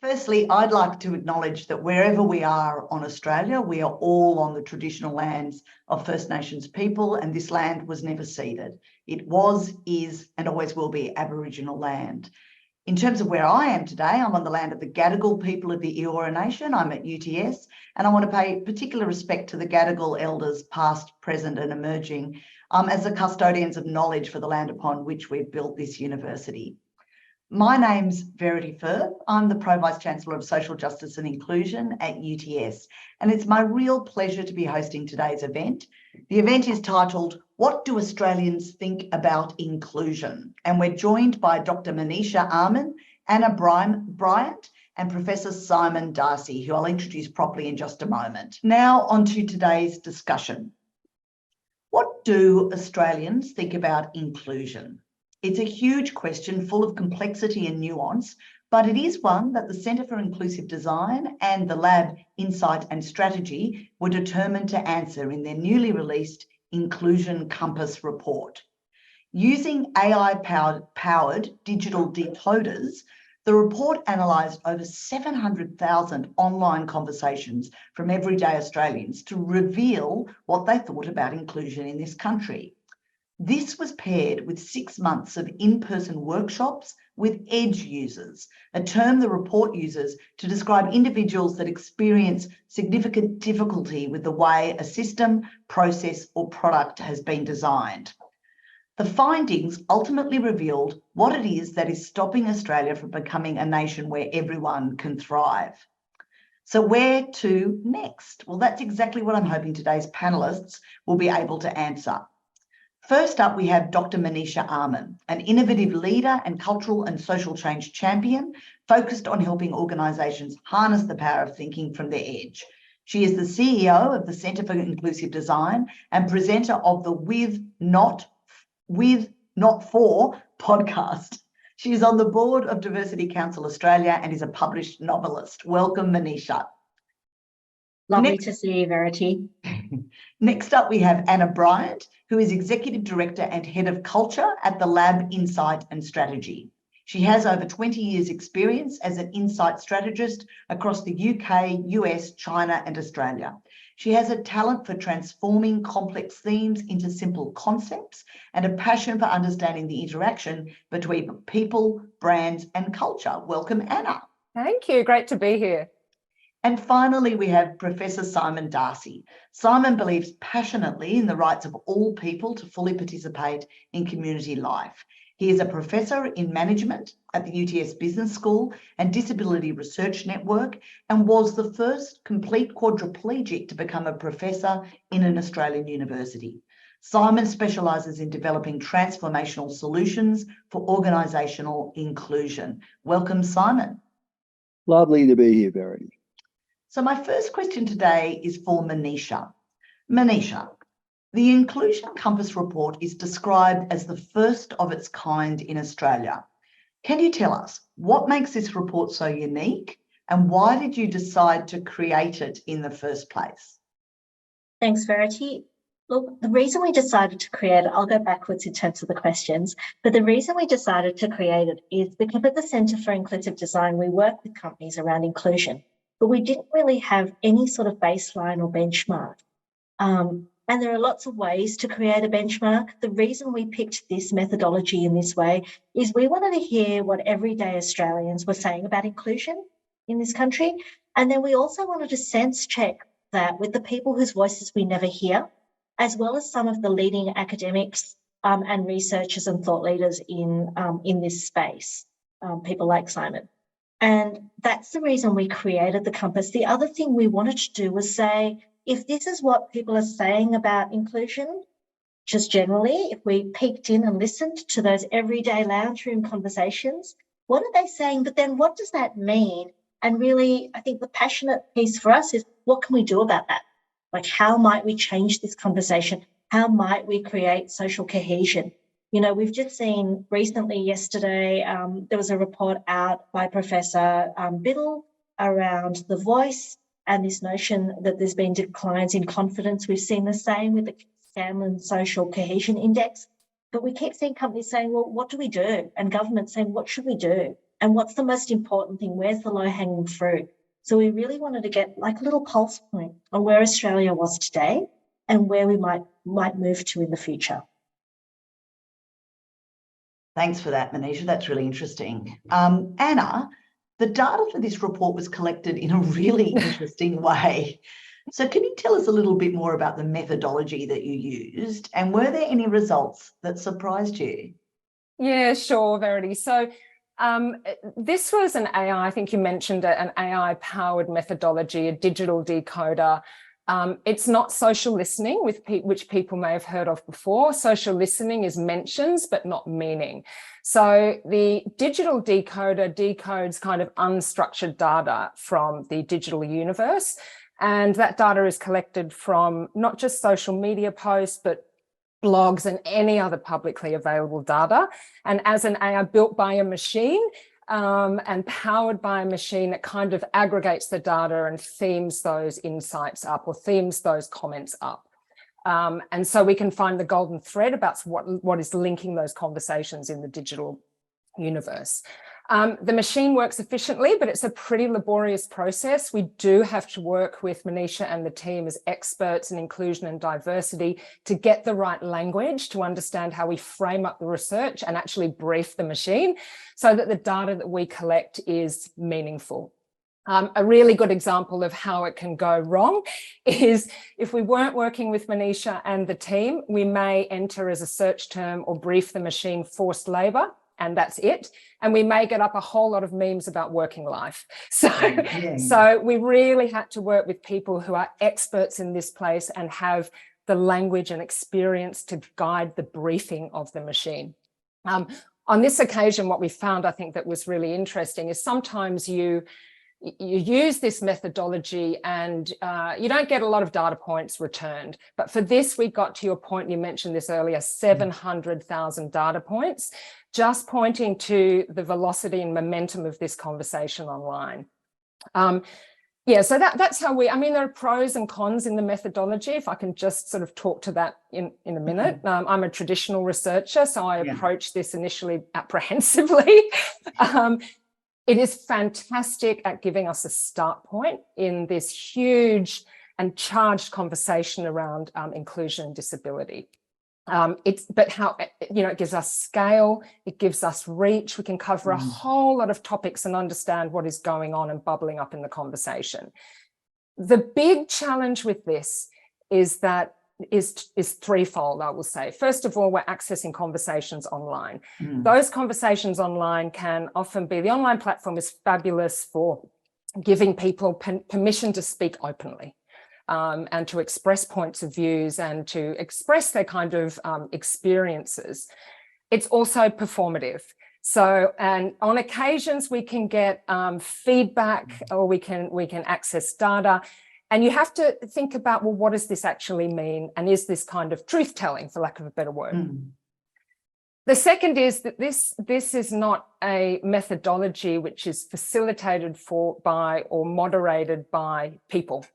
Firstly, I'd like to acknowledge that wherever we are on Australia, we are all on the traditional lands of First Nations people, and this land was never ceded. It was, is, and always will be Aboriginal land. In terms of where I am today, I'm on the land of the Gadigal people of the Eora Nation. I'm at UTS, and I want to pay particular respect to the Gadigal elders, past, present, and emerging, as the custodians of knowledge for the land upon which we've built this university. My name's Verity Firth. I'm the Pro-Vice-Chancellor of Social Justice and Inclusion at UTS, and it's my real pleasure to be hosting today's event. The event is titled, What Do Australians Think About Inclusion? And we're joined by Dr Manisha Amin, Anna Bryant, and Professor Simon Darcy, who I'll introduce properly in just a moment. Now on to today's discussion. What do Australians think about inclusion? It's a huge question full of complexity and nuance, but it is one that the Centre for Inclusive Design and the lab Insight and Strategy were determined to answer in their newly released Inclusion Compass report. Using AI-powered digital decoders, the report analysed over 700,000 online conversations from everyday Australians to reveal what they thought about inclusion in this country. This was paired with 6 months of in-person workshops with edge users, a term the report uses to describe individuals that experience significant difficulty with the way a system, process, or product has been designed. The findings ultimately revealed what it is that is stopping Australia from becoming a nation where everyone can thrive. So where to next? Well, that's exactly what I'm hoping today's panellists will be able to answer. First up, we have Dr Manisha Amin, an innovative leader and cultural and social change champion focused on helping organisations harness the power of thinking from their edge. She is the CEO of the Centre for Inclusive Design and presenter of the With Not For podcast. She is on the board of Diversity Council Australia and is a published novelist. Welcome, Manisha. Lovely to see you, Verity. Next up, we have Anna Bryant, who is Executive Director and Head of Culture at the Lab Insight and Strategy. She has over 20 years' experience as an insight strategist across the UK, US, China, and Australia. She has a talent for transforming complex themes into simple concepts and a passion for understanding the interaction between people, brands, and culture. Welcome, Anna. Thank you. Great to be here. And finally, we have Professor Simon Darcy. Simon believes passionately in the rights of all people to fully participate in community life. He is a professor in management at the UTS Business School and Disability Research Network and was the first complete quadriplegic to become a professor in an Australian university. Simon specialises in developing transformational solutions for organisational inclusion. Welcome, Simon. Lovely to be here, Verity. So my first question today is for Manisha. Manisha, the Inclusion Compass report is described as the first of its kind in Australia. Can you tell us what makes this report so unique and why did you decide to create it in the first place? Thanks, Verity. Look, the reason we decided to create it, I'll go backwards in terms of the questions, but the reason we decided to create it is because at the Centre for Inclusive Design, we work with companies around inclusion, but we didn't really have any sort of baseline or benchmark. And there are lots of ways to create a benchmark. The reason we picked this methodology in this way is we wanted to hear what everyday Australians were saying about inclusion in this country. And then we also wanted to sense check that with the people whose voices we never hear, as well as some of the leading academics and researchers and thought leaders in this space, people like Simon. And that's the reason we created the Compass. The other thing we wanted to do was say, if this is what people are saying about inclusion, just generally, if we peeked in and listened to those everyday lounge room conversations, what are they saying? But then what does that mean? And really, I think the passionate piece for us is what can we do about that? Like, how might we change this conversation? How might we create social cohesion? You know, we've just seen recently, yesterday, there was a report out by Professor Biddle around the voice and this notion that there's been declines in confidence. We've seen the same with the Scanlon Social Cohesion Index. But we keep seeing companies saying, well, what do we do? And government saying, what should we do? And what's the most important thing? Where's the low-hanging fruit? So we really wanted to get like a little pulse point on where Australia was today and where we might move to in the future. Thanks for that, Manisha. That's really interesting. Anna, the data for this report was collected in a really interesting way. So can you tell us a little bit more about the methodology that you used, and were there any results that surprised you? Yeah, sure, Verity. So this was an AI, I think you mentioned it, an AI-powered methodology, a digital decoder. It's not social listening, which people may have heard of before. Social listening is mentions, but not meaning. So the digital decoder decodes kind of unstructured data from the digital universe. And that data is collected from not just social media posts, but blogs and any other publicly available data. And as an AI built by a machine and powered by a machine, it kind of aggregates the data and themes those insights up or themes those comments up. And so we can find the golden thread about what is linking those conversations in the digital universe. The machine works efficiently, but it's a pretty laborious process. We do have to work with Manisha and the team as experts in inclusion and diversity to get the right language, to understand how we frame up the research and actually brief the machine so that the data that we collect is meaningful. A really good example of how it can go wrong is if we weren't working with Manisha and the team, we may enter as a search term or brief the machine forced labour, and that's it. And we may get up a whole lot of memes about working life. So we really had to work with people who are experts in this place and have the language and experience to guide the briefing of the machine. On this occasion, what we found, I think that was really interesting is sometimes you use this methodology and you don't get a lot of data points returned. But for this, we got to your point, you mentioned this earlier, 700,000 data points, just pointing to the velocity and momentum of this conversation online. Yeah, so that's how I mean, there are pros and cons in the methodology, if I can just sort of talk to that in a minute. I'm a traditional researcher, so I approached this initially apprehensively. It is fantastic at giving us a start point in this huge and charged conversation around inclusion and disability. It gives us scale, it gives us reach. We can cover a whole lot of topics and understand what is going on and bubbling up in the conversation. The big challenge with this is threefold, I will say. First of all, we're accessing conversations online. Those conversations online can often be, the online platform is fabulous for giving people permission to speak openly. And to express points of views and to express their kind of experiences. It's also performative. So, and on occasions we can get feedback, or we can access data, and you have to think about, well, what does this actually mean? And is this kind of truth-telling, for lack of a better word? The second is that this is not a methodology which is facilitated by or moderated by people.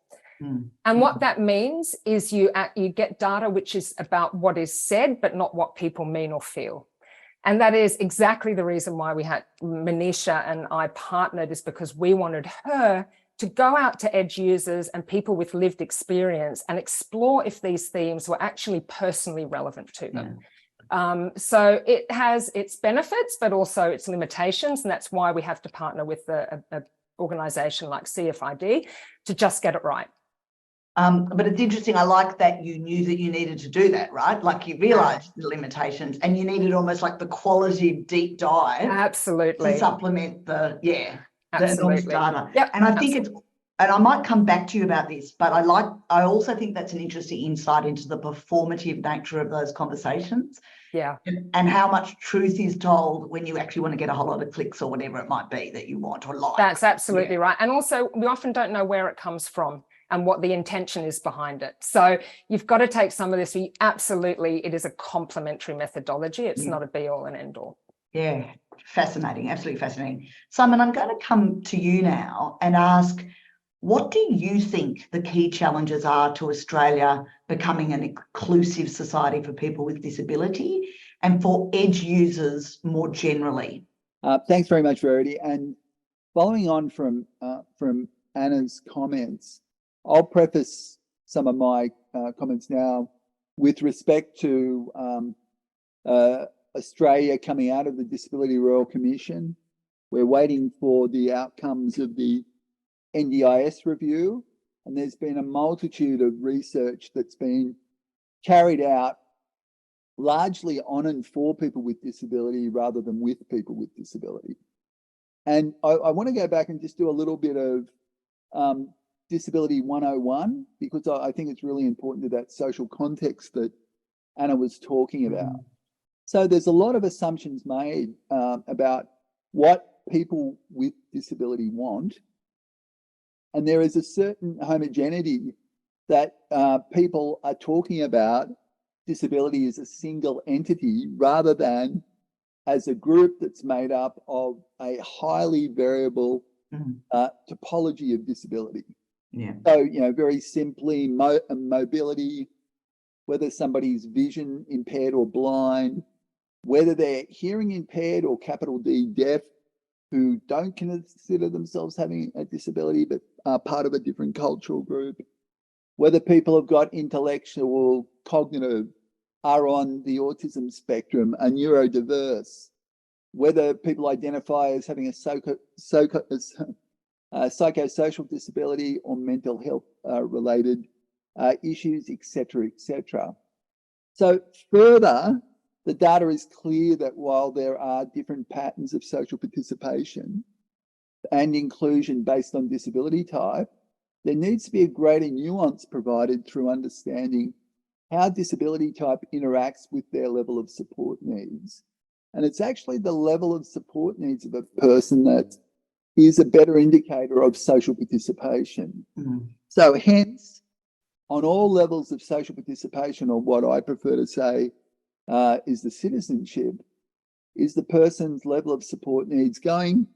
And what that means is you get data which is about what is said, but not what people mean or feel. And that is exactly the reason why we had Manisha and I partnered, is because we wanted her to go out to edge users and people with lived experience and explore if these themes were actually personally relevant to them. So it has its benefits, but also its limitations. And that's why we have to partner with an organisation like CFID to just get it right. But it's interesting. I like that you knew that you needed to do that, right? Like you realised the limitations, and you needed almost like the qualitative deep dive. Absolutely. To supplement the enormous data. Yep, and I think and I might come back to you about this, but I also think that's an interesting insight into the performative nature of those conversations. Yeah. And how much truth is told when you actually want to get a whole lot of clicks or whatever it might be that you want or like. That's absolutely right. And also we often don't know where it comes from and what the intention is behind it. So you've got to take some of this. Absolutely, it is a complementary methodology. It's not a be all and end all. Yeah, fascinating, absolutely fascinating. Simon, I'm going to come to you now and ask, what do you think the key challenges are to Australia becoming an inclusive society for people with disability and for edge users more generally? Thanks very much, Verity. And following on from Anna's comments, I'll preface some of my comments now with respect to Australia coming out of the Disability Royal Commission. We're waiting for the outcomes of the NDIS review, and there's been a multitude of research that's been carried out largely on and for people with disability rather than with people with disability. And I want to go back and just do a little bit of Disability 101, because I think it's really important to that social context that Anna was talking about. So there's a lot of assumptions made about what people with disability want. And there is a certain homogeneity that people are talking about disability as a single entity rather than as a group that's made up of a highly variable topology of disability. Yeah. So, very simply, mobility, whether somebody's vision impaired or blind, whether they're hearing impaired or capital D deaf, who don't consider themselves having a disability but are part of a different cultural group, whether people have got intellectual, cognitive, are on the autism spectrum, are neurodiverse, whether people identify as having a psychosocial disability or mental health related issues, etc., etc. So further, the data is clear that while there are different patterns of social participation and inclusion based on disability type, there needs to be a greater nuance provided through understanding how disability type interacts with their level of support needs. And it's actually the level of support needs of a person that is a better indicator of social participation. So hence, on all levels of social participation, or what I prefer to say is the citizenship, is the person's level of support needs going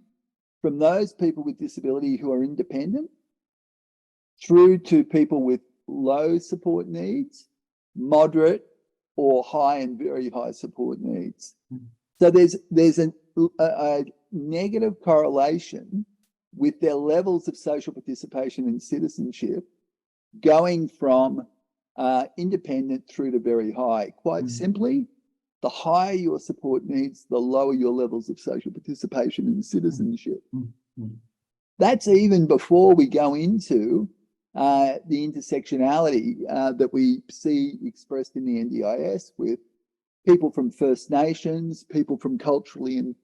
from those people with disability who are independent through to people with low support needs, moderate or high and very high support needs. So there's a negative correlation with their levels of social participation and citizenship going from independent through to very high. Quite simply, the higher your support needs, the lower your levels of social participation and citizenship. That's even before we go into the intersectionality that we see expressed in the NDIS with people from First Nations, people from culturally and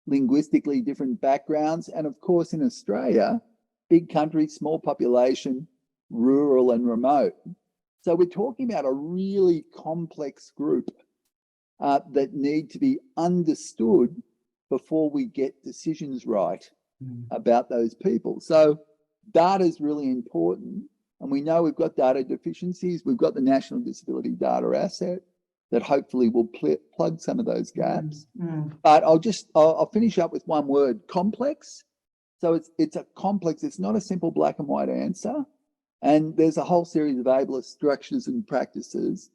linguistically different backgrounds, and of course in Australia, big country, small population, rural and remote. So we're talking about a really complex group that need to be understood before we get decisions right about those people. So data is really important, and we know we've got data deficiencies. We've got the National Disability Data Asset that hopefully will plug some of those gaps. But I'll finish up with one word: complex. So it's a complex. It's not a simple black and white answer, and there's a whole series of ableist structures and practices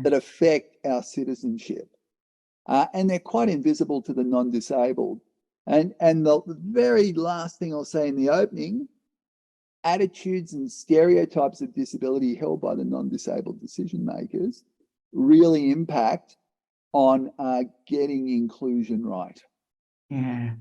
that affect our citizenship, and they're quite invisible to the non-disabled. And the very last thing I'll say in the opening: attitudes and stereotypes of disability held by the non-disabled decision makers really impact on getting inclusion right. Yeah,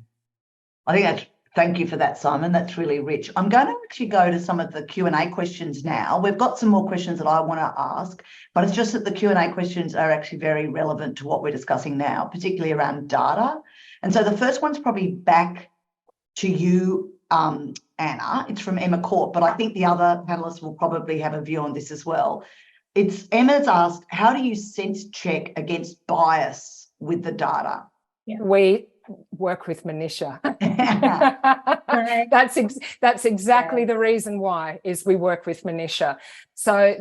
I think thank you for that, Simon. That's really rich. I'm going to actually go to some of the Q&A questions now. We've got some more questions that I want to ask, but it's just that the Q&A questions are actually very relevant to what we're discussing now, particularly around data. And so the first one's probably back to you, Anna. It's from Emma Court, but I think the other panelists will probably have a view on this as well. Emma's asked, how do you sense check against bias with the data? We work with Manisha. That's exactly the reason why, is we work with Manisha. So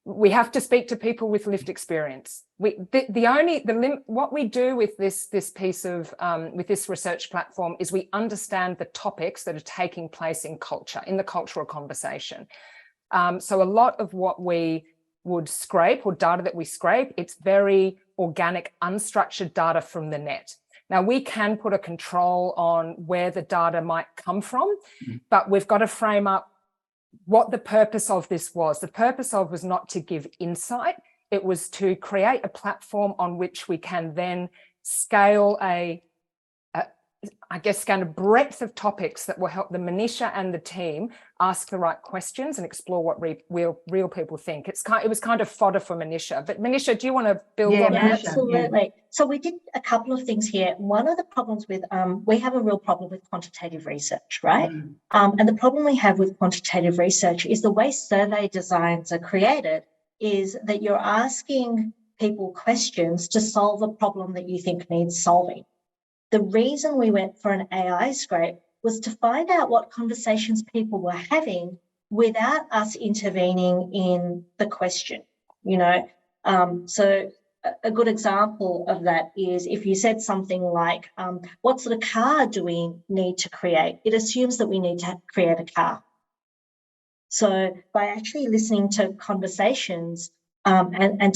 we have to speak to people with lived experience. What we do with this piece of with this research platform is we understand the topics that are taking place in culture, in the cultural conversation. So a lot of what we would scrape, or data that we scrape, it's very organic, unstructured data from the net. Now, we can put a control on where the data might come from, but we've got to frame up what the purpose of this was. The purpose of was not to give insight. It was to create a platform on which we can then scale I guess, kind of breadth of topics that will help the Manisha and the team ask the right questions and explore what real people think. It was kind of fodder for Manisha. But Manisha, do you want to build on that? Absolutely. Yeah. So we did a couple of things here. One of the problems with, we have a real problem with quantitative research, right? And the problem we have with quantitative research is the way survey designs are created is that you're asking people questions to solve a problem that you think needs solving. The reason we went for an AI scrape was to find out what conversations people were having without us intervening in the question, you know. So a good example of that is if you said something like, what sort of car do we need to create? It assumes that we need to create a car. So by actually listening to conversations and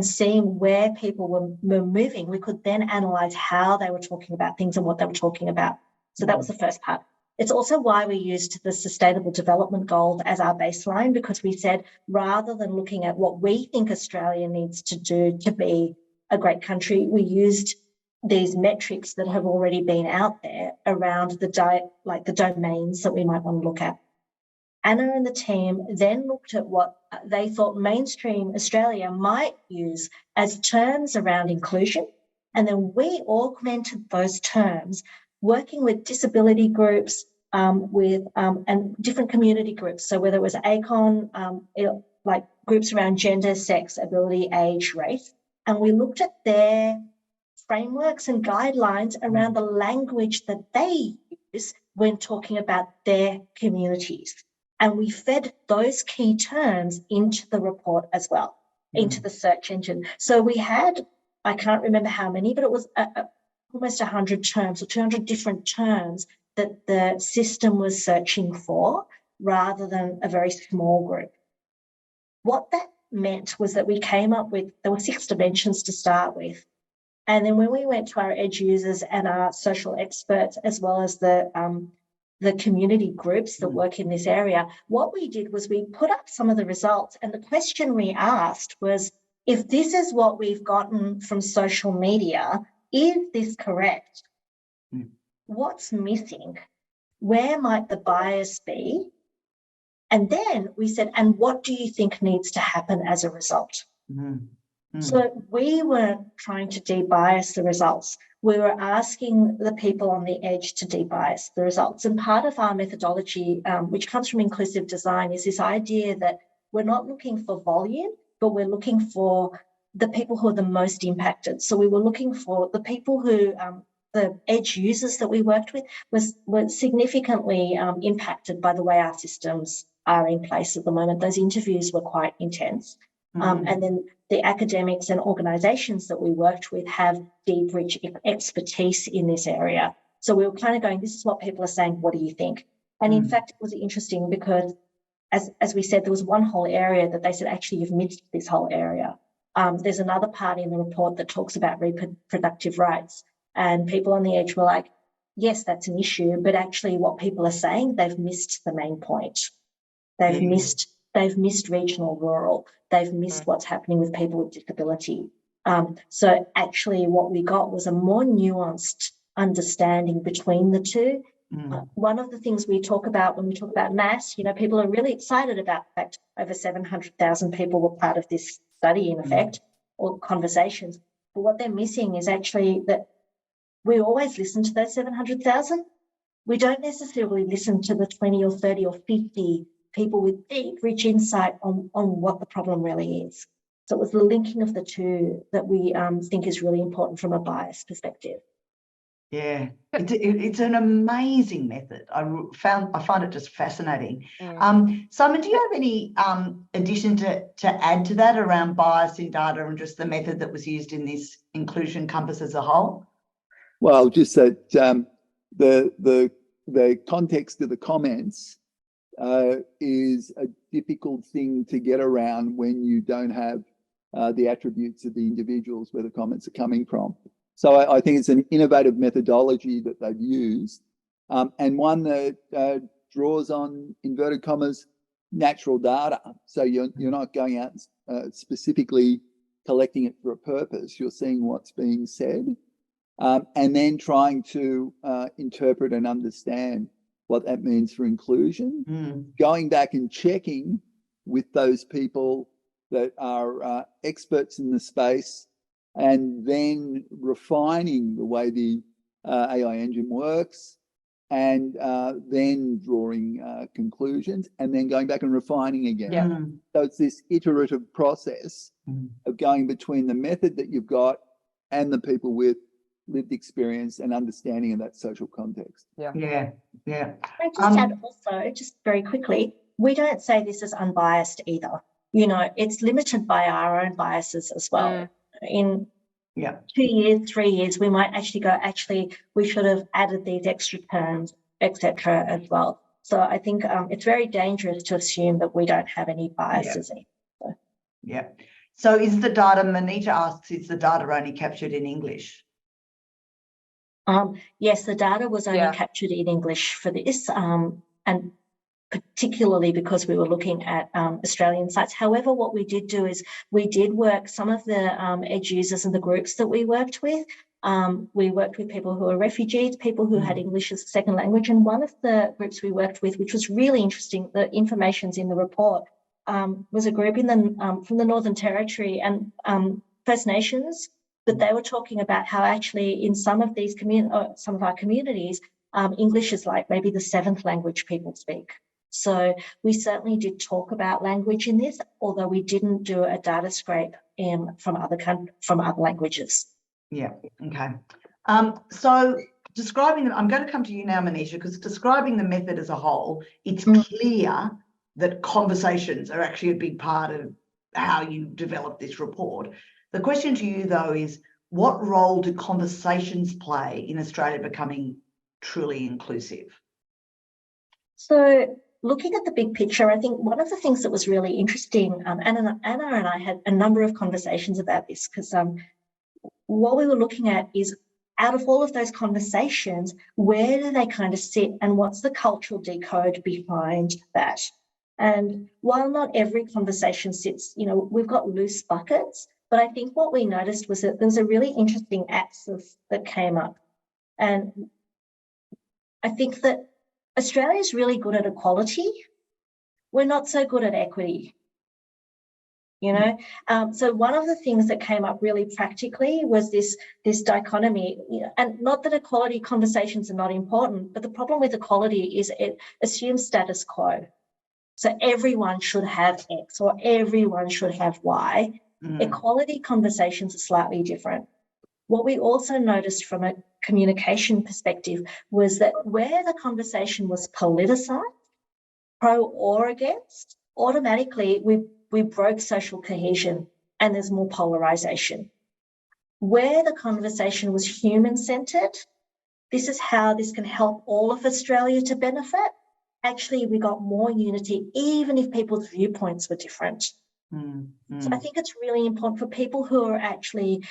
seeing where people were moving, we could then analyse how they were talking about things and what they were talking about. So that was the first part. It's also why we used the Sustainable Development Goals as our baseline, because we said rather than looking at what we think Australia needs to do to be a great country, we used these metrics that have already been out there around the domains that we might want to look at. Anna and the team then looked at what they thought mainstream Australia might use as terms around inclusion, and then we augmented those terms, working with disability groups, and different community groups. So whether it was ACON, like groups around gender, sex, ability, age, race, and we looked at their frameworks and guidelines around the language that they use when talking about their communities. And we fed those key terms into the report as well, into the search engine. So we had, I can't remember how many, but it was almost 100 terms or 200 different terms that the system was searching for rather than a very small group. What that meant was that we came up with, there were 6 dimensions to start with. And then when we went to our edge users and our social experts, as well as the community groups that work in this area, what we did was we put up some of the results, and the question we asked was, if this is what we've gotten from social media, is this correct? What's missing? Where might the bias be? And then we said, and what do you think needs to happen as a result? So we weren't trying to de-bias the results. We were asking the people on the edge to de-bias the results. And part of our methodology, which comes from inclusive design, is this idea that we're not looking for volume, but we're looking for the people who are the most impacted. So we were looking for the people who, the edge users that we worked with were significantly impacted by the way our systems are in place at the moment. Those interviews were quite intense. And then the academics and organisations that we worked with have deep, rich expertise in this area. So we were kind of going, this is what people are saying, what do you think? And in fact, it was interesting because, as we said, there was one whole area that they said, actually, you've missed this whole area. There's another part in the report that talks about reproductive rights, and people on the edge were like, yes, that's an issue, but actually what people are saying, they've missed the main point. They've missed regional, rural. They've missed what's happening with people with disability. So actually what we got was a more nuanced understanding between the two. One of the things we talk about when we talk about mass, you know, people are really excited about the fact over 700,000 people were part of this study, in effect, or conversations. But what they're missing is actually that we always listen to those 700,000. We don't necessarily listen to the 20 or 30 or 50 people with deep, rich insight on what the problem really is. So it was the linking of the two that we think is really important from a bias perspective. Yeah, it's an amazing method. I find it just fascinating. Simon, do you have any addition to add to that around bias in data and just the method that was used in this inclusion compass as a whole? Well, just that the context of the comments is a difficult thing to get around when you don't have the attributes of the individuals where the comments are coming from. So I think it's an innovative methodology that they've used, and one that draws on, inverted commas, natural data. So you're not going out specifically collecting it for a purpose. You're seeing what's being said, and then trying to interpret and understand what that means for inclusion. Going back and checking with those people that are experts in the space, and then refining the way the AI engine works, and then drawing conclusions, and then going back and refining again. So it's this iterative process of going between the method that you've got and the people with lived experience and understanding of that social context. Yeah. Can I just add also, just very quickly, we don't say this is unbiased either. You know, it's limited by our own biases as well. In 2 years, 3 years, we might actually go, we should have added these extra terms, etc. as well. So I think it's very dangerous to assume that we don't have any biases. So is the data, Manisha asks, is the data only captured in English? Yes, the data was only captured in English for this, and particularly because we were looking at Australian sites. However, what we did do is we did work, some of the edge users and the groups that we worked with people who are refugees, people who had English as a second language. And one of the groups we worked with, which was really interesting, the information's in the report, was a group in the from the Northern Territory and First Nations, but they were talking about how actually in some of these some of our communities, English is like maybe the 7th language people speak. So we certainly did talk about language in this, although we didn't do a data scrape from other languages. Okay. So describing them, I'm going to come to you now, Manisha, because describing the method as a whole, it's clear that conversations are actually a big part of how you develop this report. The question to you, though, is what role do conversations play in Australia becoming truly inclusive? So looking at the big picture, I think one of the things that was really interesting, Anna and I had a number of conversations about this, because what we were looking at is, out of all of those conversations, where do they kind of sit and what's the cultural decode behind that? And while not every conversation sits, you know, we've got loose buckets, but I think what we noticed was that there was a really interesting axis that came up. And I think that Australia is really good at equality. We're not so good at equity. You know, so one of the things that came up really practically was this dichotomy, you know, and not that equality conversations are not important, but the problem with equality is it assumes status quo. So everyone should have X or everyone should have Y. Equality conversations are slightly different. What we also noticed from a communication perspective was that where the conversation was politicised, pro or against, automatically we broke social cohesion and there's more polarisation. Where the conversation was human-centred, this is how this can help all of Australia to benefit. Actually, we got more unity, even if people's viewpoints were different. So I think it's really important for people who are actually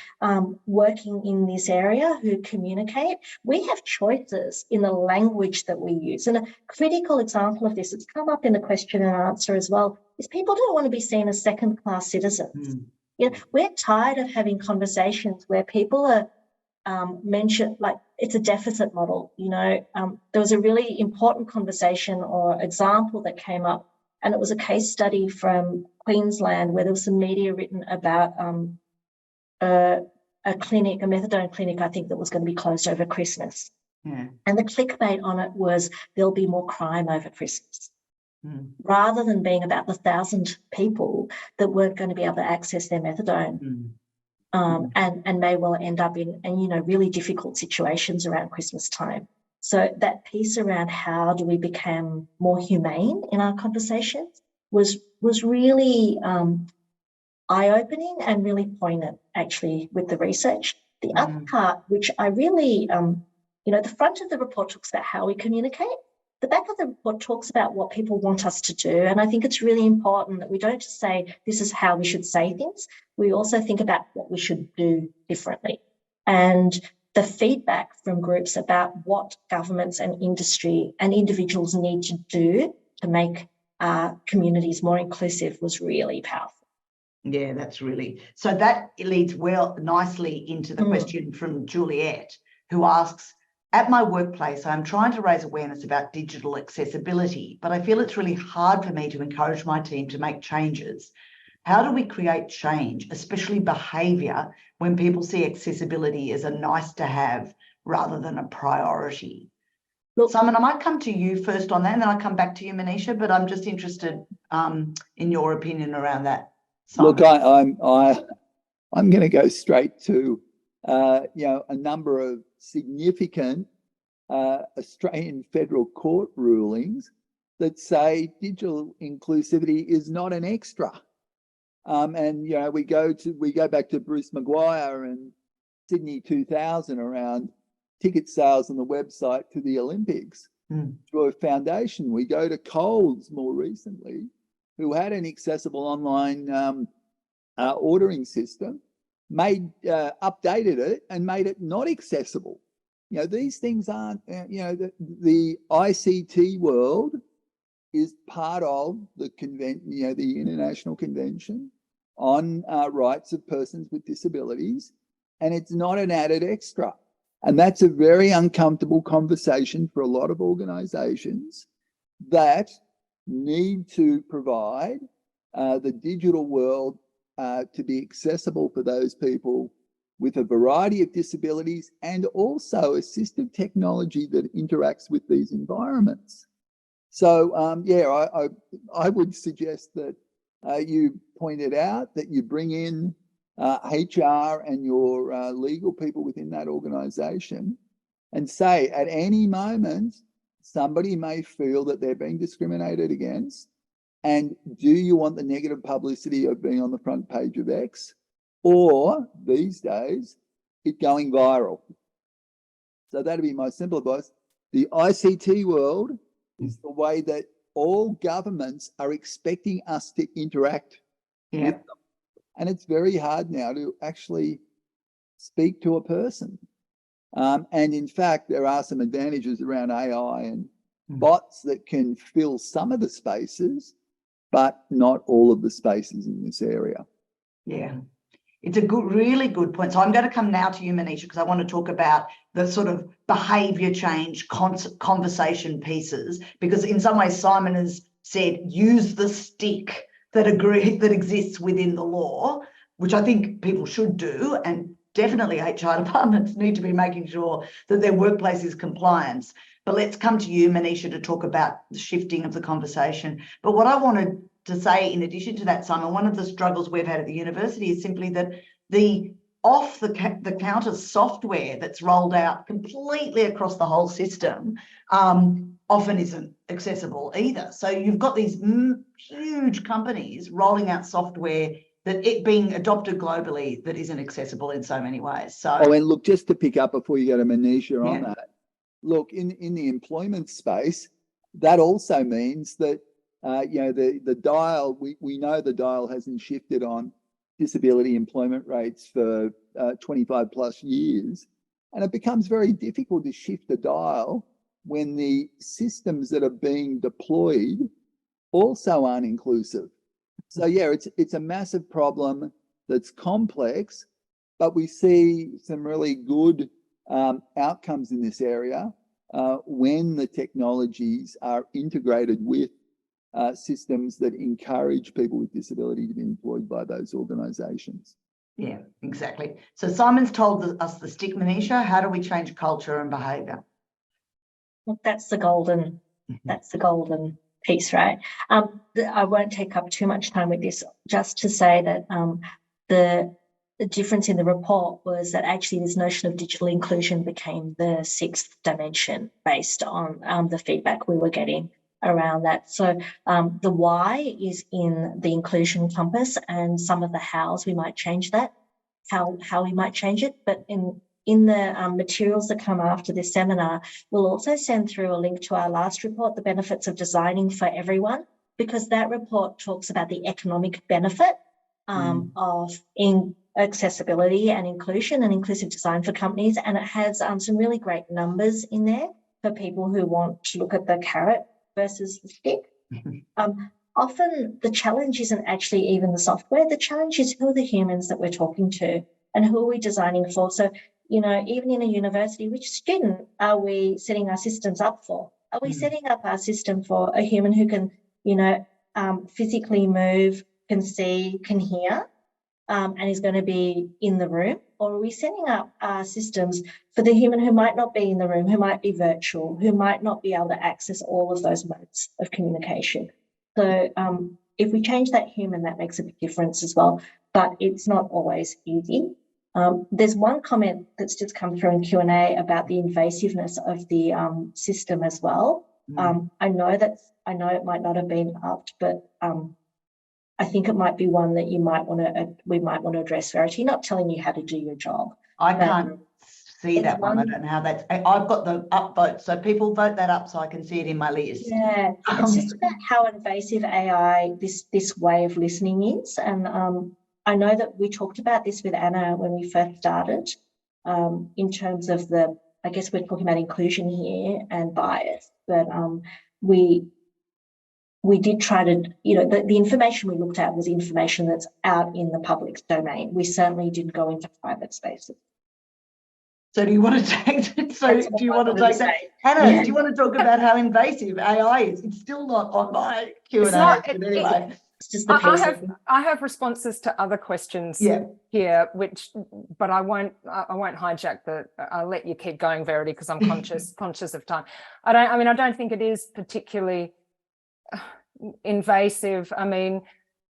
working in this area, who communicate. We have choices in the language that we use. And a critical example of this, it's come up in the question and answer as well, is people don't want to be seen as second-class citizens. You know, we're tired of having conversations where people are mentioned, like it's a deficit model. You know, there was a really important conversation or example that came up, and it was a case study from Queensland where there was some media written about a clinic, a methadone clinic, I think, that was going to be closed over Christmas. And the clickbait on it was there'll be more crime over Christmas. Rather than being about the 1,000 people that weren't going to be able to access their methadone and may well end up in you know, really difficult situations around Christmas time. So that piece around how do we become more humane in our conversations was really eye-opening and really poignant, actually, with the research. The other part, which I really, you know, the front of the report talks about how we communicate. The back of the report talks about what people want us to do. And I think it's really important that we don't just say this is how we should say things. We also think about what we should do differently. and the feedback from groups about what governments and industry and individuals need to do to make communities more inclusive was really powerful. Yeah, that's really, so that leads well nicely into the question from Juliet, who asks, at my workplace, I'm trying to raise awareness about digital accessibility, but I feel it's really hard for me to encourage my team to make changes. How do we create change, especially behaviour, when people see accessibility as a nice to have rather than a priority? Look, Simon, I might come to you first on that, and then I'll come back to you, Manisha, but I'm just interested in your opinion around that. Simon. Look, I'm going to go straight to a number of significant Australian federal court rulings that say digital inclusivity is not an extra. And we go back to Bruce Maguire and Sydney 2000 around ticket sales on the website to the Olympics through a foundation. We go to Coles more recently, who had an accessible online ordering system, updated it and made it not accessible. These things aren't, the ICT world is part of the the International Convention on Rights of Persons with Disabilities, and it's not an added extra. And that's a very uncomfortable conversation for a lot of organisations that need to provide the digital world to be accessible for those people with a variety of disabilities, and also assistive technology that interacts with these environments. So, I would suggest that you pointed out that you bring in HR and your legal people within that organisation and say at any moment, somebody may feel that they're being discriminated against. And do you want the negative publicity of being on the front page of X, or these days, it going viral? So that'd be my simple advice. The ICT world is the way that all governments are expecting us to interact with them. And it's very hard now to actually speak to a person. And in fact, there are some advantages around AI and bots that can fill some of the spaces, but not all of the spaces in this area. Yeah, it's a really good point. So I'm going to come now to you, Manisha, because I want to talk about the sort of behaviour change conversation pieces, because in some ways Simon has said use the stick that exists within the law, which I think people should do, and definitely HR departments need to be making sure that their workplace is compliance. But let's come to you, Manisha, to talk about the shifting of the conversation. But what I wanted to say, in addition to that, Simon, one of the struggles we've had at the university is simply that the off-the-counter software that's rolled out completely across the whole system often isn't accessible either. So you've got these huge companies rolling out software that it being adopted globally that isn't accessible in so many ways. So, and look, just to pick up before you go to Manisha on that, look, in the employment space, that also means that the dial, we know the dial hasn't shifted on disability employment rates for 25 plus years, and it becomes very difficult to shift the dial when the systems that are being deployed also aren't inclusive. So it's a massive problem that's complex, but we see some really good outcomes in this area when the technologies are integrated with systems that encourage people with disability to be employed by those organisations. Yeah, exactly. So Simon's told us the stick, Manisha. How do we change culture and behaviour? Well, that's the golden piece, right? I won't take up too much time with this, just to say that the difference in the report was that actually this notion of digital inclusion became the sixth dimension based on the feedback we were getting around that. So the why is in the inclusion compass, and some of the hows we might change that, how we might change it. But in the materials that come after this seminar, we'll also send through a link to our last report, The Benefits of Designing for Everyone, because that report talks about the economic benefit of accessibility and inclusion and inclusive design for companies, and it has some really great numbers in there for people who want to look at the carrot versus the stick. Often the challenge isn't actually even the software. The challenge is who are the humans that we're talking to and who are we designing for. So, even in a university, which student are we setting our systems up for? Are we setting up our system for a human who can, physically move, can see, can hear, and is going to be in the room? Or are we setting up our systems for the human who might not be in the room, who might be virtual, who might not be able to access all of those modes of communication? So if we change that human, that makes a big difference as well, but it's not always easy. There's one comment that's just come through in Q&A about the invasiveness of the system as well. I know it might not have been upped, but I think it might be one that we might want to address, Verity. Not telling you how to do your job. I can't see that one. I don't know how that's. I've got the upvote, so people vote that up so I can see it in my list. Yeah, it's just about how invasive AI this way of listening is, and I know that we talked about this with Anna when we first started. In terms of I guess we're talking about inclusion here and bias, but we did try to, the information we looked at was information that's out in the public domain. We certainly didn't go into private spaces. So do you want to take that? Anna, do you want to talk about how invasive AI is? It's still not on my Q&A, but anyway. It's just I have responses to other questions here, but I won't hijack I'll let you keep going, Verity, because I'm conscious of time. I don't think it is particularly invasive. I mean,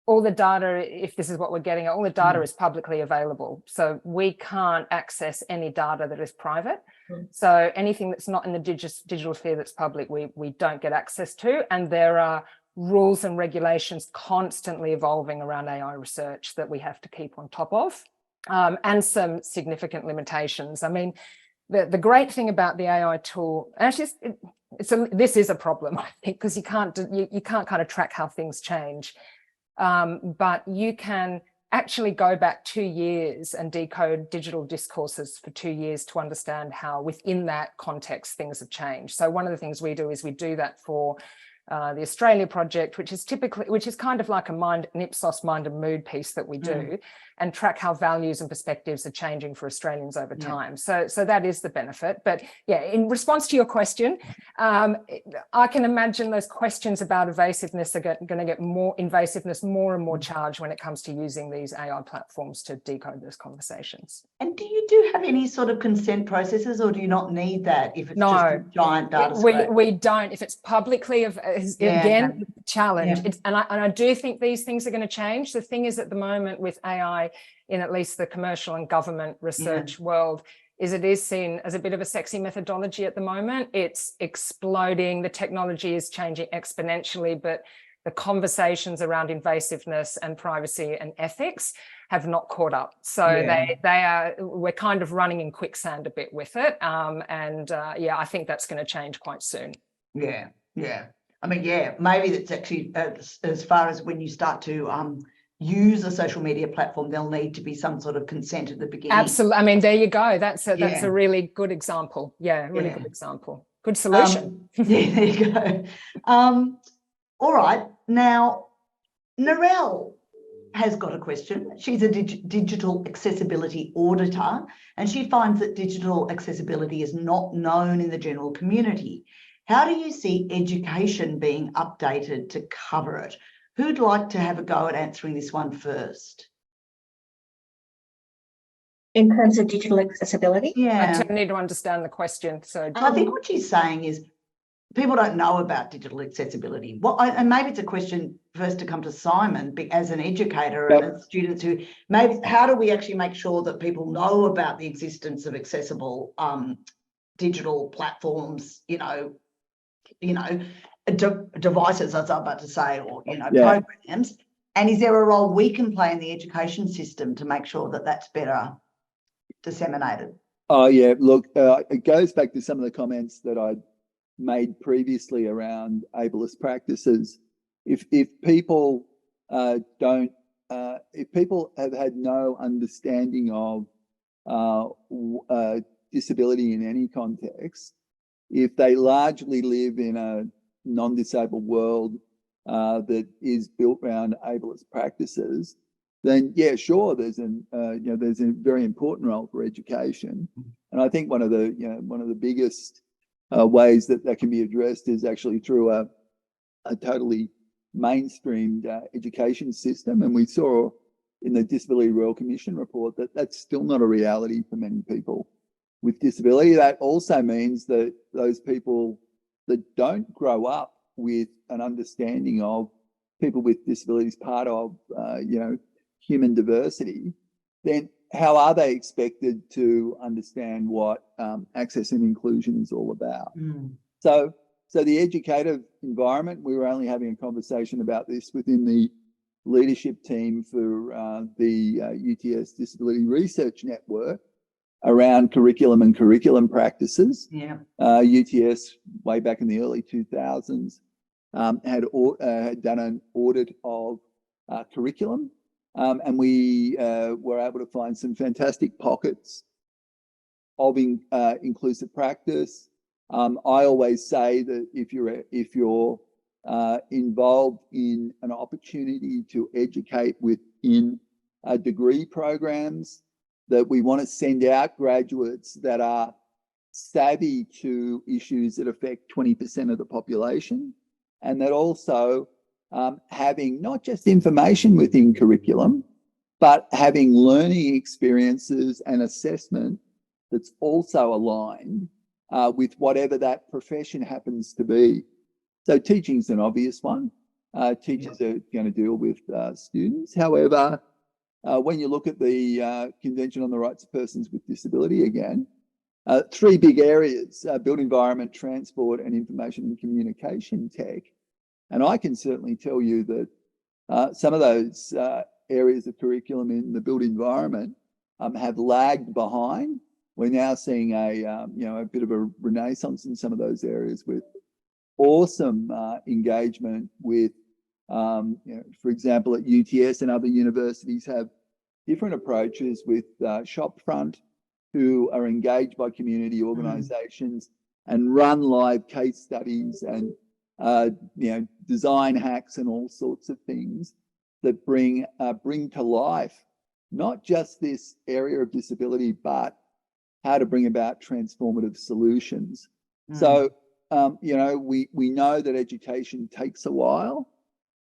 all the data, if this is what we're getting at, all the data is publicly available. So we can't access any data that is private. So anything that's not in the digital sphere that's public, we don't get access to. And there are rules and regulations constantly evolving around AI research that we have to keep on top of, and some significant limitations. I mean, the great thing about the AI tool, actually, this is a problem, I think, because you can't kind of track how things change. But you can actually go back 2 years and decode digital discourses for 2 years to understand how within that context things have changed. So one of the things we do is we do that for the Australia project, which is kind of like an Ipsos mind and mood piece that we do, and track how values and perspectives are changing for Australians over time. So that is the benefit. But yeah, in response to your question, I can imagine those questions about evasiveness are going to get more and more charged when it comes to using these AI platforms to decode those conversations. And do you have any sort of consent processes, or do you not need that if it's just a giant data scrape? We don't. If it's publicly, challenge. And I do think these things are going to change. The thing is, at the moment with AI, in at least the commercial and government research world, is it is seen as a bit of a sexy methodology at the moment. It's exploding. The technology is changing exponentially, but the conversations around invasiveness and privacy and ethics have not caught up. So we're kind of running in quicksand a bit with it. I think that's going to change quite soon. Yeah. I mean, maybe that's actually as far as when you start to use a social media platform, there'll need to be some sort of consent at the beginning. Absolutely. I mean, there you go. That's a really good example. Good example. Good solution. There you go. All right. Now, Narelle has got a question. She's a digital accessibility auditor, and she finds that digital accessibility is not known in the general community. How do you see education being updated to cover it? Who'd like to have a go at answering this one first? In terms of digital accessibility? I need to understand the question. So I think what she's saying is people don't know about digital accessibility. And maybe it's a question first to come to Simon as an educator and as students who how do we actually make sure that people know about the existence of accessible digital platforms, devices, as I'm about to say, or programs. And is there a role we can play in the education system to make sure that that's better disseminated? Oh yeah, look, it goes back to some of the comments that I made previously around ableist practices. If people don't if people have had no understanding of disability in any context, if they largely live in a non-disabled world that is built around ableist practices, then yeah, sure, there's there's a very important role for education, and I think one of the biggest ways that can be addressed is actually through a totally mainstreamed education system, and we saw in the Disability Royal Commission report that that's still not a reality for many people with disability. That also means that those people that don't grow up with an understanding of people with disabilities part of human diversity, then how are they expected to understand what access and inclusion is all about? So the educative environment, we were only having a conversation about this within the leadership team for the UTS Disability Research Network around curriculum and curriculum practices. Yeah. UTS, way back in the early 2000s, had done an audit of curriculum, and we were able to find some fantastic pockets of inclusive practice. I always say that if you're involved in an opportunity to educate within degree programs, that we want to send out graduates that are savvy to issues that affect 20% of the population, and that also having not just information within curriculum, but having learning experiences and assessment that's also aligned with whatever that profession happens to be. So teaching is an obvious one. Teachers are going to deal with students. However, when you look at the Convention on the Rights of Persons with Disability again, three big areas: built environment, transport, and information and communication tech. And I can certainly tell you that some of those areas of curriculum in the built environment have lagged behind. We're now seeing a bit of a renaissance in some of those areas with awesome engagement with, for example, at UTS and other universities have different approaches with Shopfront, who are engaged by community organisations and run live case studies and design hacks and all sorts of things that bring to life not just this area of disability, but how to bring about transformative solutions. So, we know that education takes a while,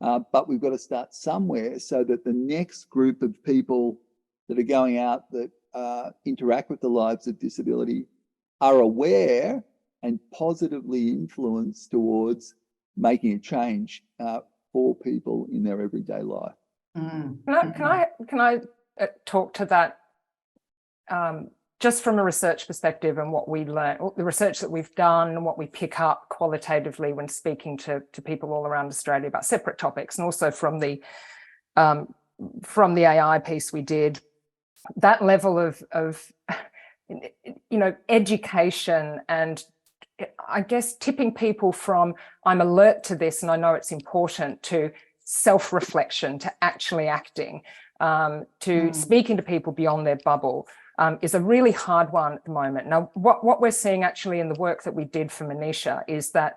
but we've got to start somewhere so that the next group of people that are going out that interact with the lives of disability are aware and positively influenced towards making a change for people in their everyday life. Can I talk to that just from a research perspective and what we learn, the research that we've done and what we pick up qualitatively when speaking to people all around Australia about separate topics, and also from the AI piece we did, that level of education and I guess tipping people from I'm alert to this and I know it's important to self-reflection, to actually acting, to speaking to people beyond their bubble, is a really hard one at the moment. Now, what we're seeing actually in the work that we did for Manisha is that,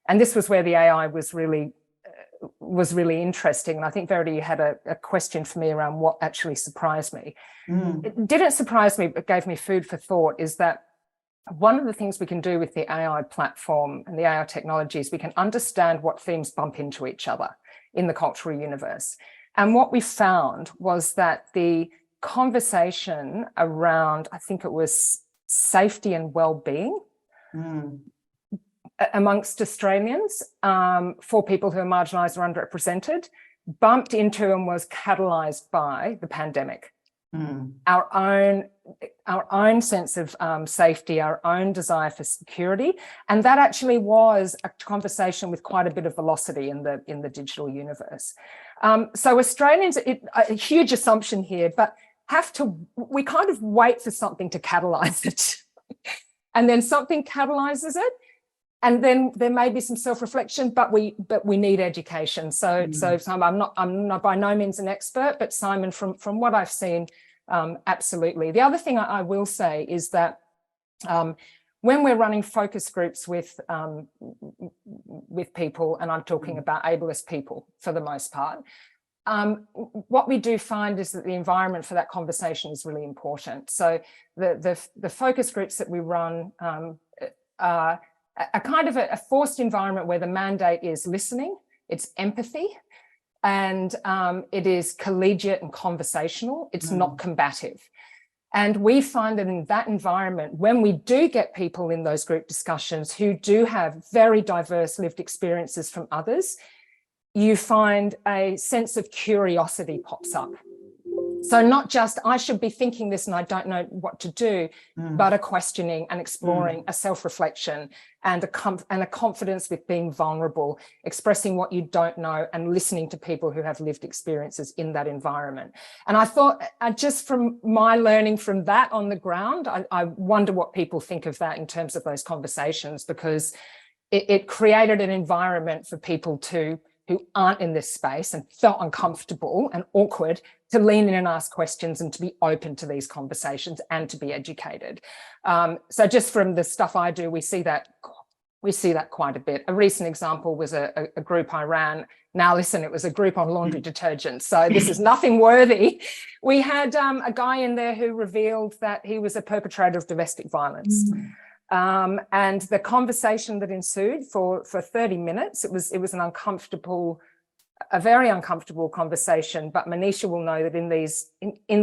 and this was where the AI was really interesting, and I think Verity, you had a question for me around what actually surprised me. It didn't surprise me, but gave me food for thought, is that one of the things we can do with the AI platform and the AI technologies, we can understand what themes bump into each other in the cultural universe. And what we found was that the conversation around, I think it was safety and well-being amongst Australians for people who are marginalised or underrepresented, bumped into and was catalysed by the pandemic. Our own sense of safety, our own desire for security, and that actually was a conversation with quite a bit of velocity in the digital universe. So Australians, a huge assumption here, but we kind of wait for something to catalyse it, and then something catalyses it, And then there may be some self-reflection, but we need education. So I'm not by no means an expert, but Simon, from what I've seen, absolutely. The other thing I will say is that when we're running focus groups with people, and I'm talking about ableist people for the most part, what we do find is that the environment for that conversation is really important. So the focus groups that we run are a kind of a forced environment where the mandate is listening, it's empathy, and it is collegiate and conversational. It's not combative. And we find that in that environment, when we do get people in those group discussions who do have very diverse lived experiences from others, you find a sense of curiosity pops up. So not just, I should be thinking this and I don't know what to do, but a questioning and exploring, a self-reflection, and a confidence with being vulnerable, expressing what you don't know and listening to people who have lived experiences in that environment. And I thought, just from my learning from that on the ground, I wonder what people think of that in terms of those conversations, because it created an environment for people who aren't in this space and felt uncomfortable and awkward to lean in and ask questions and to be open to these conversations and to be educated. So just from the stuff I do, we see that quite a bit. A recent example was a group I ran. Now listen, it was a group on laundry detergent. So this is nothing worthy. We had a guy in there who revealed that he was a perpetrator of domestic violence. And the conversation that ensued for 30 minutes, it was a very uncomfortable conversation, but Manisha will know that in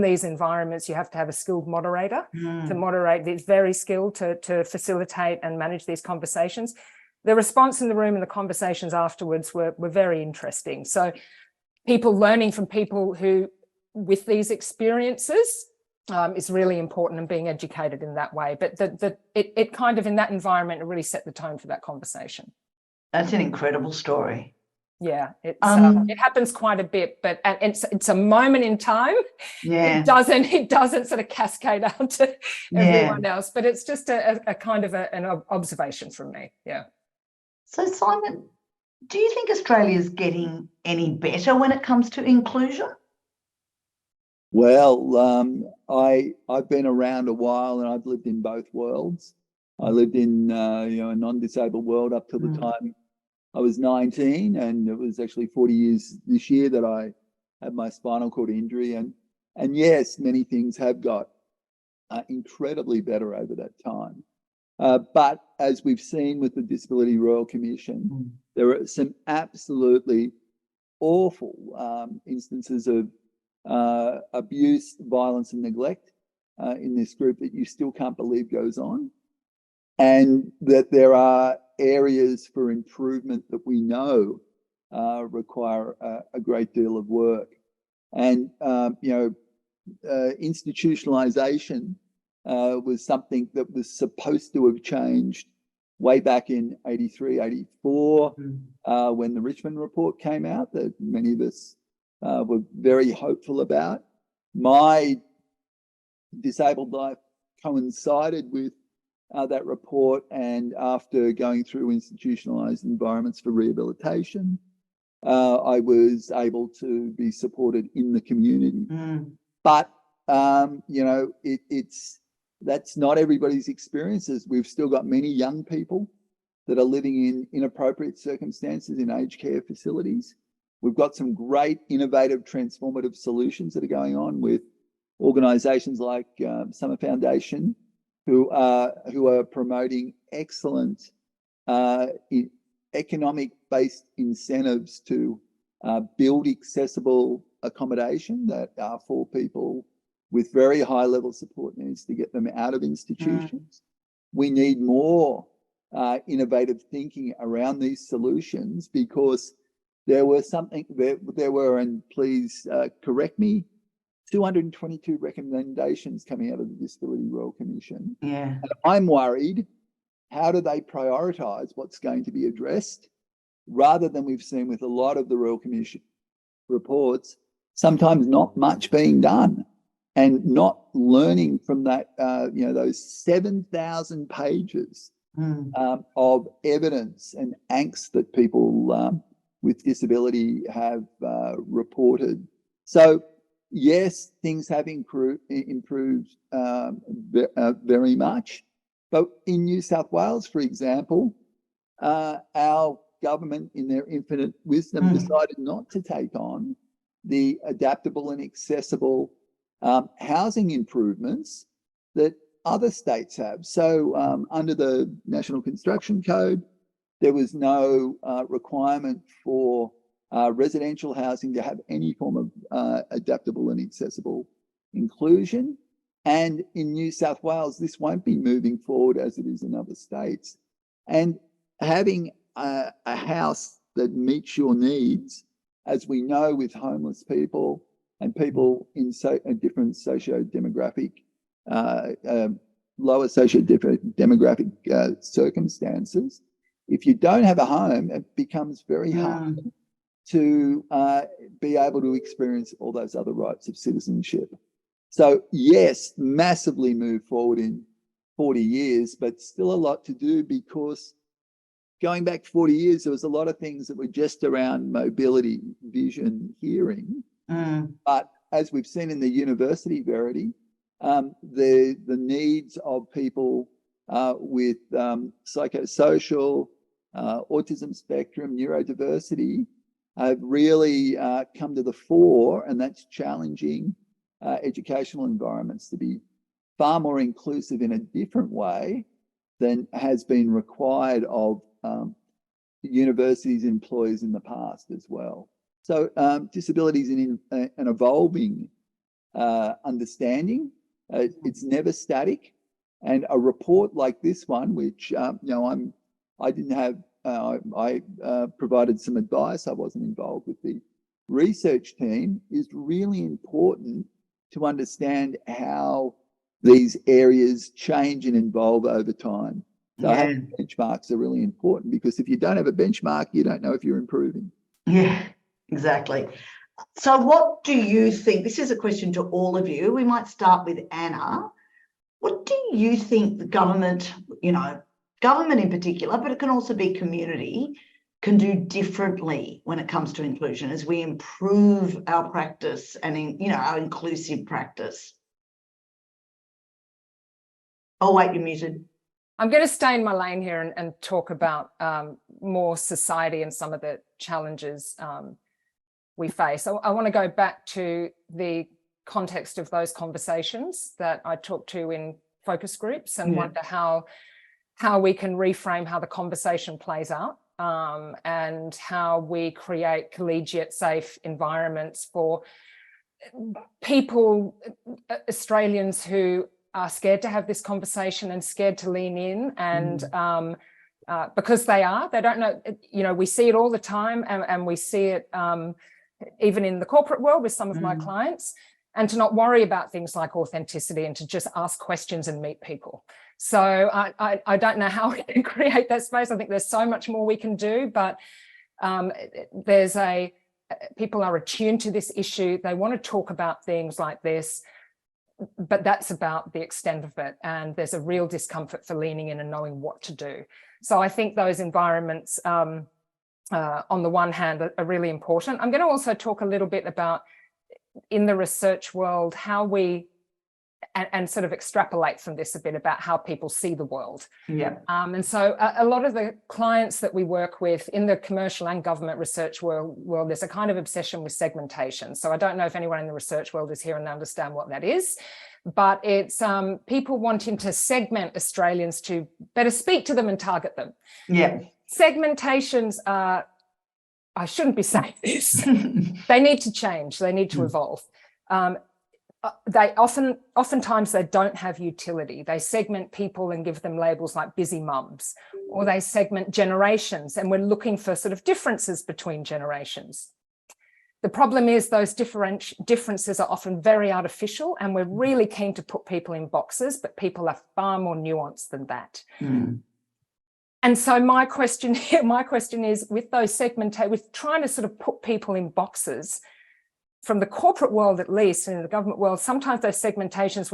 these environments, you have to have a skilled moderator to moderate. It's very skilled to facilitate and manage these conversations. The response in the room and the conversations afterwards were very interesting. So people learning from people who, with these experiences, is really important, and being educated in that way. But it kind of, in that environment, it really set the tone for that conversation. That's an incredible story. Yeah, it happens quite a bit, but it's a moment in time. Yeah, it doesn't sort of cascade out to everyone else, but it's just a kind of an observation from me. Yeah. So Simon, do you think Australia is getting any better when it comes to inclusion? Well, I've been around a while, and I've lived in both worlds. I lived in a non-disabled world up till the time I was 19, and it was actually 40 years this year that I had my spinal cord injury. And yes, many things have got incredibly better over that time. But as we've seen with the Disability Royal Commission, there are some absolutely awful instances of abuse, violence and neglect in this group that you still can't believe goes on, and that there are areas for improvement that we know require a great deal of work. And institutionalization was something that was supposed to have changed way back in 83, 84, when the Richmond report came out, that many of us were very hopeful about. My disabled life coincided with that report, and after going through institutionalized environments for rehabilitation, I was able to be supported in the community. But that's not everybody's experiences. We've still got many young people that are living in inappropriate circumstances in aged care facilities. We've got some great, innovative, transformative solutions that are going on with organisations like Summer Foundation, who are promoting excellent economic-based incentives to build accessible accommodation that are for people with very high-level support needs to get them out of institutions. We need more innovative thinking around these solutions, because there were, and please correct me, 222 recommendations coming out of the Disability Royal Commission. Yeah. And I'm worried, how do they prioritise what's going to be addressed, rather than we've seen with a lot of the Royal Commission reports, sometimes not much being done, and not learning from that, those 7,000 pages of evidence and angst that people with disability have reported. So yes, things have improved very much. But in New South Wales, for example, our government, in their infinite wisdom, decided not to take on the adaptable and accessible housing improvements that other states have. So under the National Construction Code, there was no requirement for residential housing to have any form of adaptable and accessible inclusion. And in New South Wales, this won't be moving forward as it is in other states. And having a house that meets your needs, as we know with homeless people and people in different socio-demographic, lower socio-demographic circumstances, if you don't have a home, it becomes very hard to be able to experience all those other rights of citizenship. So yes, massively moved forward in 40 years, but still a lot to do, because going back 40 years, there was a lot of things that were just around mobility, vision, hearing. But as we've seen in the university, Verity, the needs of people with psychosocial, autism spectrum, neurodiversity have really come to the fore, and that's challenging educational environments to be far more inclusive in a different way than has been required of universities' employees in the past as well. So disability is an evolving understanding. It's never static. And a report like this one, which I didn't have, I provided some advice. I wasn't involved with the research team, is really important to understand how these areas change and evolve over time. So having benchmarks are really important, because if you don't have a benchmark, you don't know if you're improving. Yeah, exactly. So what do you think? This is a question to all of you. We might start with Anna. What do you think the government, government in particular, but it can also be community, can do differently when it comes to inclusion as we improve our practice and, our inclusive practice? Oh, wait, you're muted. I'm going to stay in my lane here and talk about more society and some of the challenges we face. So I want to go back to the context of those conversations that I talked to in focus groups, and wonder how we can reframe how the conversation plays out, and how we create collegiate, safe environments for people, Australians who are scared to have this conversation and scared to lean in, and because they don't know, we see it all the time, and we see it even in the corporate world with some of my clients, and to not worry about things like authenticity and to just ask questions and meet people. So I don't know how we can create that space. I think there's so much more we can do, but people are attuned to this issue. They want to talk about things like this, but that's about the extent of it. And there's a real discomfort for leaning in and knowing what to do. So I think those environments, on the one hand, are really important. I'm going to also talk a little bit about, in the research world, how we, and sort of extrapolate from this a bit about how people see the world. And so a lot of the clients that we work with in the commercial and government research world, there's a kind of obsession with segmentation. So I don't know if anyone in the research world is here and understand what that is, but it's people wanting to segment Australians to better speak to them and target them. Segmentations are, I shouldn't be saying this, they need to change, they need to evolve. They oftentimes they don't have utility. They segment people and give them labels like busy mums, or they segment generations, and we're looking for sort of differences between generations. The problem is those differences are often very artificial, and we're really keen to put people in boxes, but people are far more nuanced than that. And so my question is, with those with trying to sort of put people in boxes, from the corporate world at least, and in the government world, sometimes those segmentations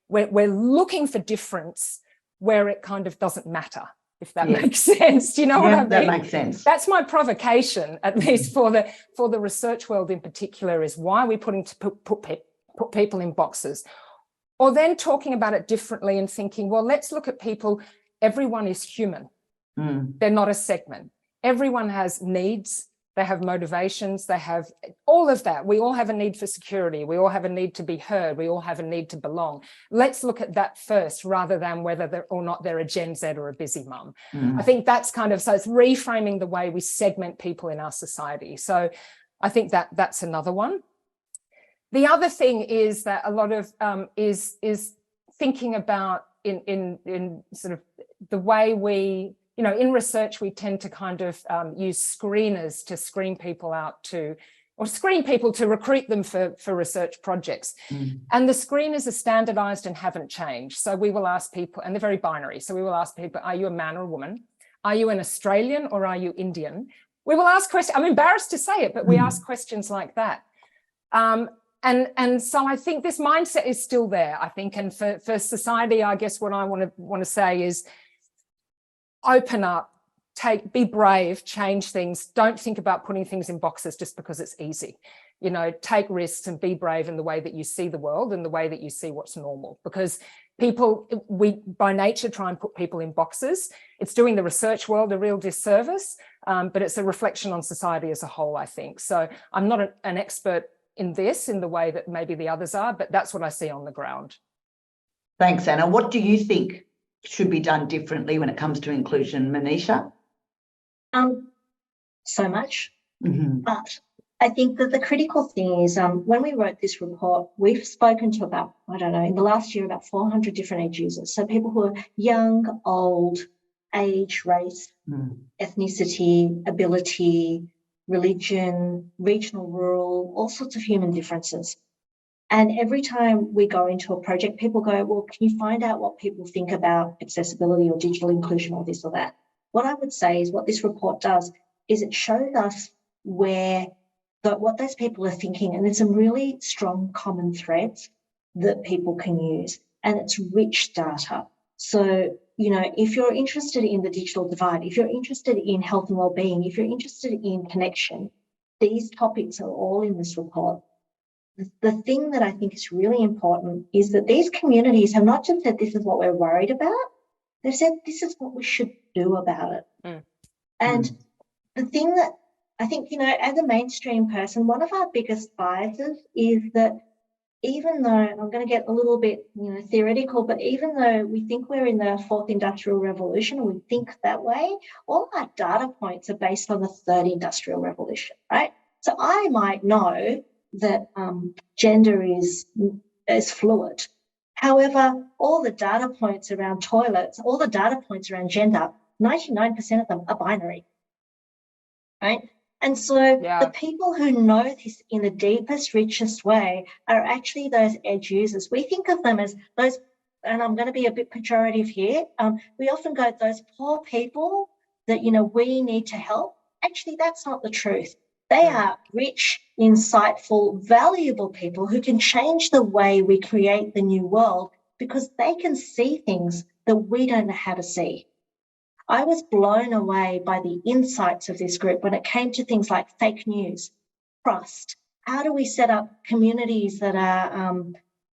we're looking for difference where it kind of doesn't matter. if that makes sense. Do you know what I mean? That makes sense. That's my provocation, at least for the research world in particular, is why are we put people in boxes? Or then talking about it differently and thinking, well, let's look at people. Everyone is human. They're not a segment. Everyone has needs. They have motivations. They have all of that. We all have a need for security. We all have a need to be heard. We all have a need to belong. Let's look at that first, rather than whether or not they're a Gen Z or a busy mum. I think that's kind of, so it's reframing the way we segment people in our society. So I think that's another one. The other thing is that a lot of is thinking about in sort of the way we, you know, in research, we tend to kind of use screeners to screen people out to, or screen people to recruit them for research projects. And the screeners are standardized and haven't changed. So we will ask people, and they're very binary. So we will ask people, are you a man or a woman? Are you an Australian or are you Indian? We will ask questions. I'm embarrassed to say it, but we ask questions like that. And so I think this mindset is still there, I think. And for society, I guess what I want to say is open up, be brave, change things. Don't think about putting things in boxes just because it's easy. You know, take risks and be brave in the way that you see the world and the way that you see what's normal. Because we by nature try and put people in boxes. It's doing the research world a real disservice, but it's a reflection on society as a whole, I think. So I'm not an expert in this in the way that maybe the others are, but that's what I see on the ground. Thanks, Anna. What do you think should be done differently when it comes to inclusion, Manisha? So much, but I think that the critical thing is when we wrote this report, we've spoken to about, I don't know, in the last year, about 400 different age users. So people who are young, old, age, race, ethnicity, ability, religion, regional, rural, all sorts of human differences. And every time we go into a project, people go, well, can you find out what people think about accessibility or digital inclusion or this or that? What I would say is what this report does is it shows us what those people are thinking, and there's some really strong common threads that people can use, and it's rich data. So, you know, if you're interested in the digital divide, if you're interested in health and wellbeing, if you're interested in connection, these topics are all in this report. The thing that I think is really important is that these communities have not just said this is what we're worried about, they've said this is what we should do about it. And the thing that I think, you know, as a mainstream person, one of our biggest biases is that even though, and I'm going to get a little bit, you know, theoretical, but even though we think we're in the fourth industrial revolution, and we think that way, all our data points are based on the third industrial revolution, right? So I might know that gender is fluid. However, all the data points around toilets, all the data points around gender, 99% of them are binary, right? And so the people who know this in the deepest, richest way are actually those edge users. We think of them as those, and I'm going to be a bit pejorative here, we often go, those poor people that, you know, we need to help. Actually, that's not the truth. They are rich, insightful, valuable people who can change the way we create the new world because they can see things that we don't know how to see. I was blown away by the insights of this group when it came to things like fake news, trust. How do we set up communities that are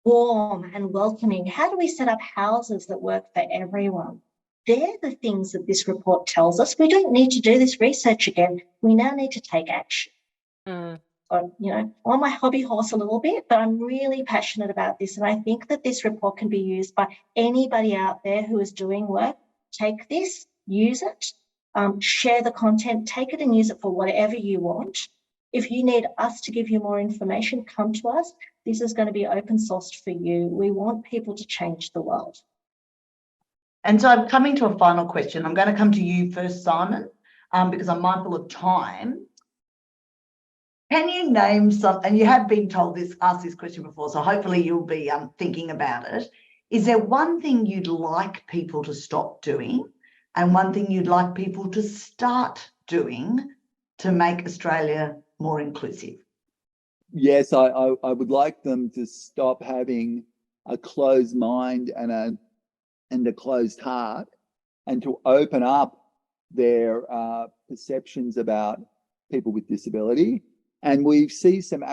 warm and welcoming? How do we set up houses that work for everyone? They're the things that this report tells us. We don't need to do this research again. We now need to take action. So, you know, on my hobby horse a little bit, but I'm really passionate about this. And I think that this report can be used by anybody out there who is doing work. Take this, use it, share the content, take it and use it for whatever you want. If you need us to give you more information, come to us. This is going to be open sourced for you. We want people to change the world. And so I'm coming to a final question. I'm going to come to you first, Simon, because I'm mindful of time. Can you name some, and you have been told asked this question before, so hopefully you'll be thinking about it. Is there one thing you'd like people to stop doing and one thing you'd like people to start doing to make Australia more inclusive? Yes, I would like them to stop having a closed mind and a closed heart and to open up their perceptions about people with disability. And we see some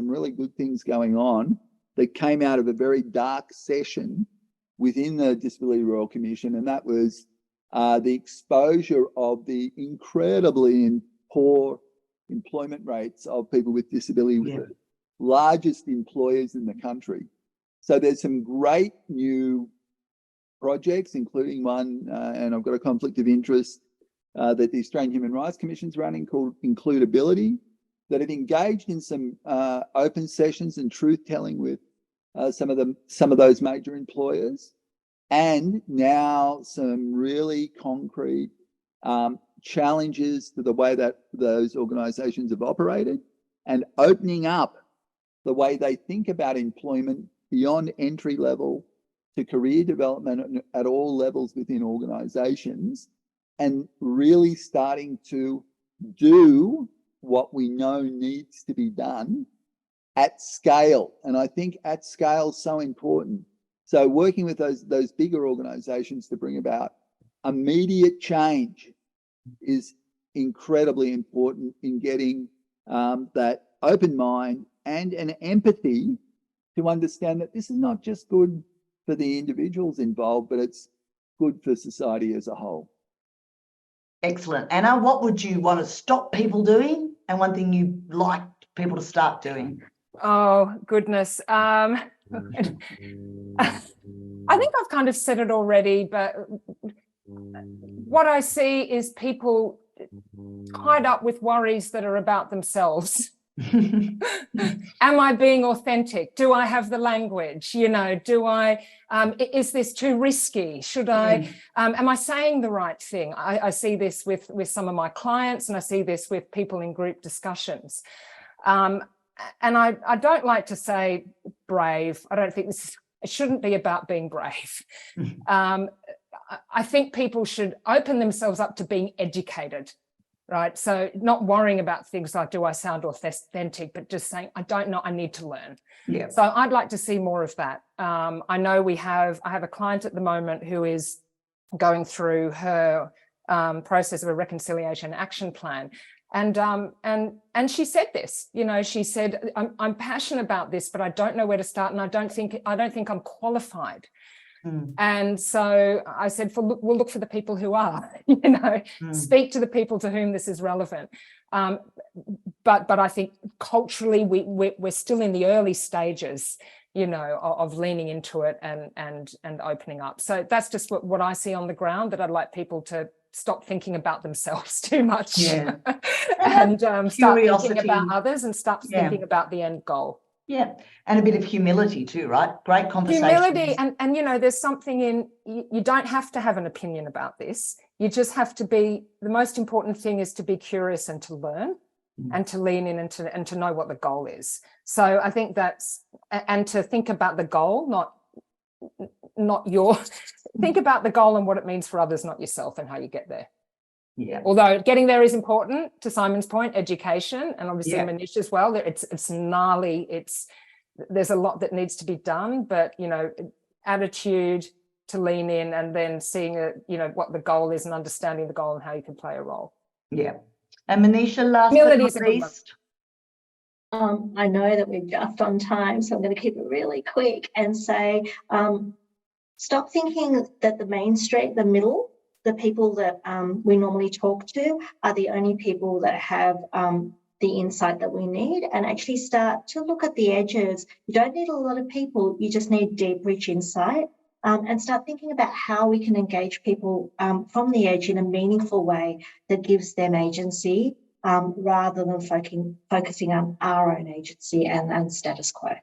really good things going on that came out of a very dark session within the Disability Royal Commission, and that was the exposure of the incredibly poor employment rates of people with disability with the largest employers in the country. So there's some great new projects, including one, and I've got a conflict of interest, that the Australian Human Rights Commission is running called Includability, that have engaged in some open sessions and truth-telling with some of those major employers, and now some really concrete challenges to the way that those organisations have operated, and opening up the way they think about employment beyond entry level to career development at all levels within organisations, and really starting to do what we know needs to be done at scale. And I think at scale is so important. So working with those bigger organizations to bring about immediate change is incredibly important in getting that open mind and an empathy to understand that this is not just good for the individuals involved, but it's good for society as a whole. Excellent. Anna, what would you want to stop people doing, and one thing you'd like people to start doing? Oh, goodness. I think I've kind of said it already, but what I see is people tied up with worries that are about themselves. Am I being authentic? Do I have the language? You know, do I, is this too risky? Should I, am I saying the right thing? I see this with some of my clients, and I see this with people in group discussions. And I don't like to say brave. I don't think it shouldn't be about being brave. I think people should open themselves up to being educated. Right. So not worrying about things like, do I sound authentic, but just saying, I don't know, I need to learn. Yeah. So I'd like to see more of that. I know I have a client at the moment who is going through her process of a reconciliation action plan. And she said this, you know, she said, I'm passionate about this, but I don't know where to start. And I don't think I'm qualified. And so I said, we'll look for the people who are, you know, speak to the people to whom this is relevant. But I think culturally we're still in the early stages, you know, of leaning into it and opening up. So that's just what I see on the ground, that I'd like people to stop thinking about themselves too much, and start thinking about others and start thinking about the end goal. Yeah, and a bit of humility too, right? Great conversation. Humility, and you know, there's something in, you don't have to have an opinion about this. You just have to be, the most important thing is to be curious and to learn and to lean in and to know what the goal is. So I think that's, and to think about the goal, not think about the goal and what it means for others, not yourself, and how you get there. Yeah. Although getting there is important, to Simon's point, education, and obviously Manisha as well. It's gnarly. There's a lot that needs to be done, but you know, attitude to lean in, and then seeing you know, what the goal is and understanding the goal and how you can play a role. Yeah. And Manisha, last but not least. I know that we're just on time, so I'm going to keep it really quick and say, stop thinking that the mainstream, the middle, the people that we normally talk to are the only people that have the insight that we need, and actually start to look at the edges. You don't need a lot of people, you just need deep, rich insight, and start thinking about how we can engage people from the edge in a meaningful way that gives them agency, rather than focusing on our own agency and status quo.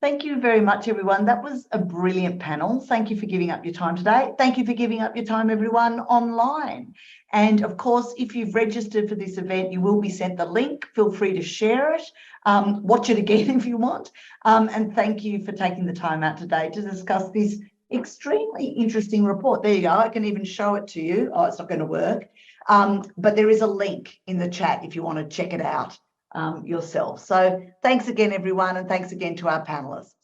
Thank you very much, everyone. That was a brilliant panel. Thank you for giving up your time today. Thank you for giving up your time, everyone, online. And of course, if you've registered for this event, you will be sent the link. Feel free to share it. Watch it again if you want. And thank you for taking the time out today to discuss this extremely interesting report. There you go. I can even show it to you. Oh, it's not going to work. But there is a link in the chat if you want to check it out yourself. So thanks again, everyone, and thanks again to our panelists.